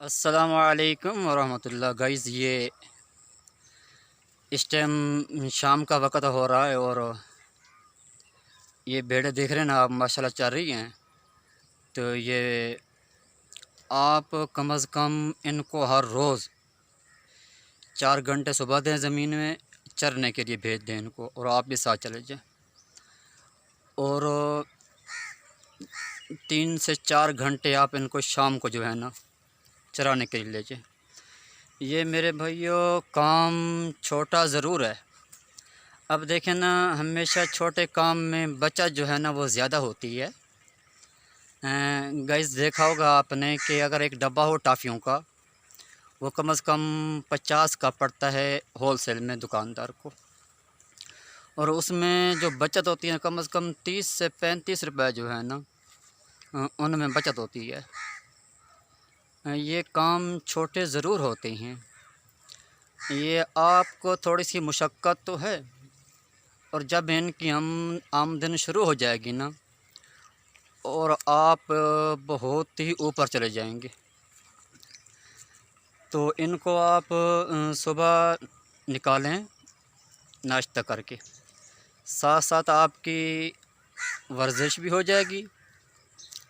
अस्सलामुअलैकुम वरहमतुल्लाह गाइज़। ये इस टाइम शाम का वक़्त हो रहा है और ये भेड़ें देख रहे हैं ना आप, माशाल्लाह चल रही हैं। तो ये आप कम अज़ कम इनको हर रोज़ 4 घंटे सुबह दें ज़मीन में चरने के लिए, भेज दें इनको और आप भी साथ चले जाएँ। और 3 से 4 घंटे आप इनको शाम को जो है ना चराने के लिए ले जाएँ। ये मेरे भाइयों काम छोटा ज़रूर है। अब देखें ना, हमेशा छोटे काम में बचत जो है ना वो ज़्यादा होती है। गाइस देखा होगा आपने कि अगर एक डब्बा हो टॉफ़ियों का, वो कम से कम 50 का पड़ता है होलसेल में दुकानदार को, और उसमें जो बचत होती है कम से कम 30 से 35 रुपए जो है ना उनमें बचत होती है। ये काम छोटे ज़रूर होते हैं, ये आपको थोड़ी सी मुशक्क़त तो है, और जब इनकी आमदनी शुरू हो जाएगी ना और आप बहुत ही ऊपर चले जाएंगे। तो इनको आप सुबह निकालें नाश्ता करके, साथ साथ आपकी वर्जिश भी हो जाएगी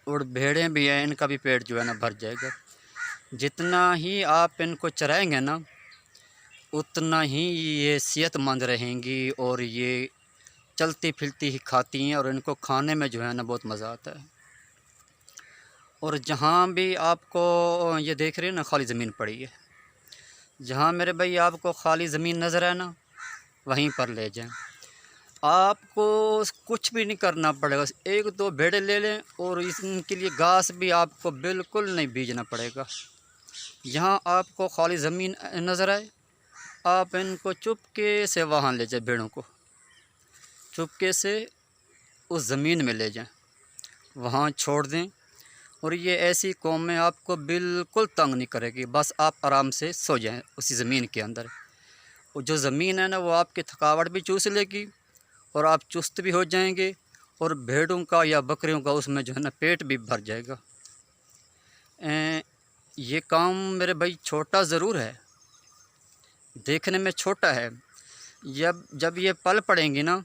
और भेड़ें भी हैं, इनका भी पेट जो है ना भर जाएगा। जितना ही आप इनको चराएंगे ना उतना ही ये सेहतमंद रहेंगी, और ये चलती फिरती ही खाती हैं और इनको खाने में जो है ना बहुत मज़ा आता है। और जहाँ भी आपको ये देख रहे हैं ना खाली ज़मीन पड़ी है, जहाँ मेरे भाई आपको खाली ज़मीन नज़र है ना वहीं पर ले जाएं। आपको कुछ भी नहीं करना पड़ेगा, एक दो भेड़े ले लें और इनके लिए घास भी आपको बिल्कुल नहीं बीजना पड़ेगा। जहाँ आपको खाली ज़मीन नज़र आए आप इनको चुपके से वहाँ ले जाएं, भेड़ों को चुपके से उस ज़मीन में ले जाएं, वहाँ छोड़ दें। और ये ऐसी कौम में आपको बिल्कुल तंग नहीं करेगी, बस आप आराम से सो जाएं उसी ज़मीन के अंदर। और जो ज़मीन है ना वो आपकी थकावट भी चूस लेगी और आप चुस्त भी हो जाएंगे, और भेड़ों का या बकरियों का उसमें जो है ना पेट भी भर जाएगा। ये काम मेरे भाई छोटा ज़रूर है, देखने में छोटा है, जब जब ये पल पड़ेंगी ना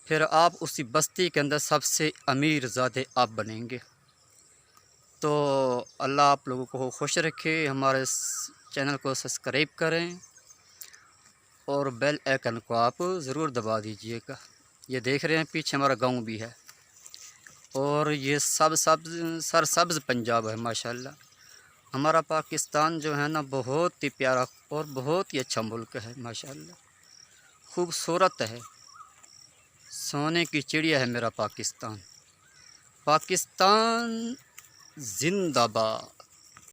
फिर आप उसी बस्ती के अंदर सबसे अमीर ज़ादे आप बनेंगे। तो अल्लाह आप लोगों को खुश रखे। हमारे चैनल को सब्सक्राइब करें और बेल आइकन को आप ज़रूर दबा दीजिएगा। ये देख रहे हैं पीछे हमारा गांव भी है, और ये सब सरसब्ज़ पंजाब है माशाल्लाह। हमारा पाकिस्तान जो है ना बहुत ही प्यारा और बहुत ही अच्छा मुल्क है माशाल्लाह, खूबसूरत है, सोने की चिड़िया है मेरा पाकिस्तान। पाकिस्तान जिंदाबाद।